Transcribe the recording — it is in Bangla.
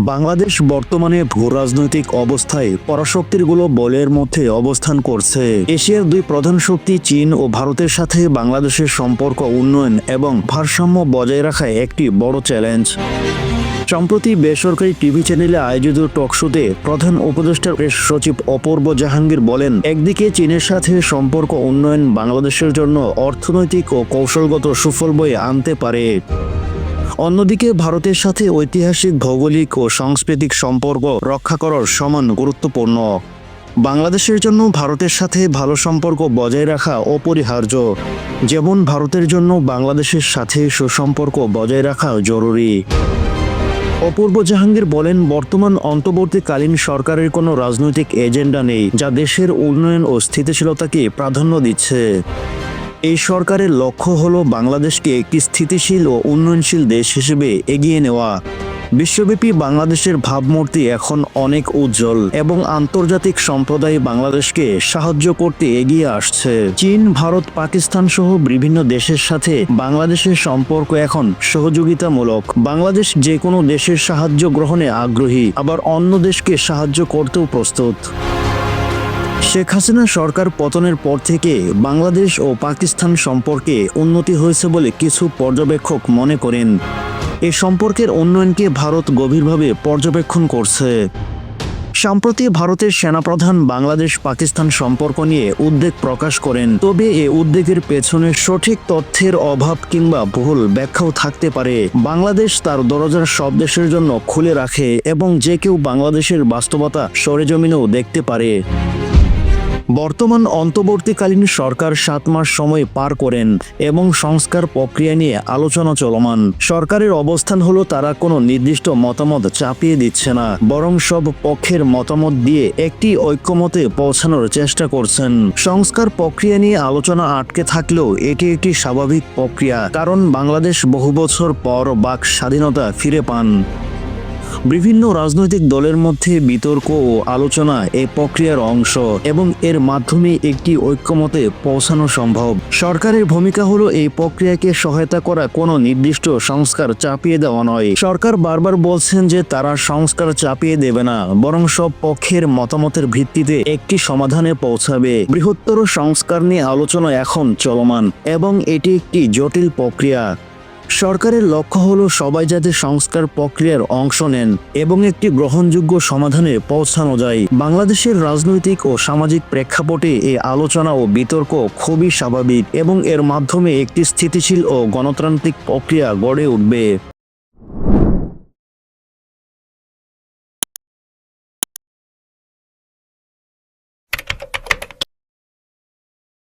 বাংলাদেশ বর্তমানে ভূরাজনৈতিক অবস্থায় পরাশক্তিগুলো বলের মধ্যে অবস্থান করছে। এশিয়ার দুই প্রধান শক্তি চীন ও ভারতের সাথে বাংলাদেশের সম্পর্ক উন্নয়ন এবং ভারসাম্য বজায় রাখা একটি বড় চ্যালেঞ্জ। সম্প্রতি বেসরকারি টিভি চ্যানেলে আয়োজিত টকশোতে প্রধান উপদেষ্টা প্রেস সচিব অপূর্ব জাহাঙ্গীর বলেন, একদিকে চীনের সাথে সম্পর্ক উন্নয়ন বাংলাদেশের জন্য অর্থনৈতিক ও কৌশলগত সুফল বয়ে আনতে পারে, অন্যদিকে ভারতের সাথে ঐতিহাসিক ভৌগোলিক ও সাংস্কৃতিক সম্পর্ক রক্ষা করার সমান গুরুত্বপূর্ণ। বাংলাদেশের জন্য ভারতের সাথে ভালো সম্পর্ক বজায় রাখা অপরিহার্য, যেমন ভারতের জন্য বাংলাদেশের সাথে সুসম্পর্ক বজায় রাখা জরুরি। অপূর্ব জাহাঙ্গীর বলেন, বর্তমান অন্তর্বর্তীকালীন সরকারের কোনো রাজনৈতিক এজেন্ডা নেই যা দেশের উন্নয়ন ও স্থিতিশীলতাকে প্রাধান্য দিচ্ছে। এই সরকারের লক্ষ্য হলো বাংলাদেশকে একটি স্থিতিশীল ও উন্নয়নশীল দেশ হিসেবে এগিয়ে নেওয়া। বিশ্বব্যাপী বাংলাদেশের ভাবমূর্তি এখন অনেক উজ্জ্বল এবং আন্তর্জাতিক সম্প্রদায় বাংলাদেশকে সাহায্য করতে এগিয়ে আসছে। চীন, ভারত, পাকিস্তান সহ বিভিন্ন দেশের সাথে বাংলাদেশের সম্পর্ক এখন সহযোগিতামূলক। বাংলাদেশ যে কোনো দেশের সাহায্য গ্রহণে আগ্রহী, আবার অন্য দেশকে সাহায্য করতেও প্রস্তুত। শেখ হাসিনা সরকার পতনের পর থেকে বাংলাদেশ ও পাকিস্তান সম্পর্কে উন্নতি হয়েছে বলে কিছু পর্যবেক্ষক মনে করেন। এই সম্পর্কের উন্নয়নকে ভারত গভীরভাবে পর্যবেক্ষণ করছে। সম্প্রতি ভারতের সেনাপ্রধান বাংলাদেশ পাকিস্তান সম্পর্ক নিয়ে উদ্বেগ প্রকাশ করেন, তবে এ উদ্বেগের পেছনে সঠিক তথ্যের অভাব কিংবা ভুল ব্যাখ্যাও থাকতে পারে। বাংলাদেশ তার দরজা সব দেশের জন্য খুলে রাখে এবং যে কেউ বাংলাদেশের বাস্তবতা সরেজমিনেও দেখতে পারে। বর্তমান অন্তর্বর্তীকালীন সরকার 7 মাস সময় পার করেন এবং সংস্কার প্রক্রিয়া নিয়ে আলোচনা চলমান। সরকারের অবস্থান হলো তারা কোনো নির্দিষ্ট মতামত চাপিয়ে দিচ্ছে না, বরং সব পক্ষের মতামত দিয়ে একটি ঐক্যমতে পৌঁছানোর চেষ্টা করছেন। সংস্কার প্রক্রিয়া নিয়ে আলোচনা আটকে থাকলেও এটি একটি স্বাভাবিক প্রক্রিয়া, কারণ বাংলাদেশ বহু বছর পর বাক স্বাধীনতা ফিরে পান। বিভিন্ন রাজনৈতিক দলের মধ্যে বিতর্ক ও আলোচনা এই প্রক্রিয়ার অংশ এবং এর মাধ্যমে একটি ঐক্যমতে পৌঁছানো সম্ভব। সরকারের ভূমিকা হলো এই প্রক্রিয়াকে সহায়তা করা, কোনো নির্দিষ্ট সংস্কার চাপিয়ে দেওয়া নয়। সরকার বারবার বলছেন যে তারা সংস্কার চাপিয়ে দেবে না, বরং সব পক্ষের মতামতের ভিত্তিতে একটি সমাধানে পৌঁছাবে। বৃহত্তর সংস্কার নিয়ে আলোচনা এখন চলমান এবং এটি একটি জটিল প্রক্রিয়া। সরকারের লক্ষ্য হলো সবাই যাতে সংস্কার প্রক্রিয়ার অংশ নেন এবং একটি গ্রহণযোগ্য সমাধানে পৌঁছানো যায়। বাংলাদেশের রাজনৈতিক ও সামাজিক প্রেক্ষাপটে এই আলোচনা ও বিতর্ক খুবই স্বাভাবিক এবং এর মাধ্যমে একটি স্থিতিশীল ও গণতান্ত্রিক প্রক্রিয়া গড়ে উঠবে।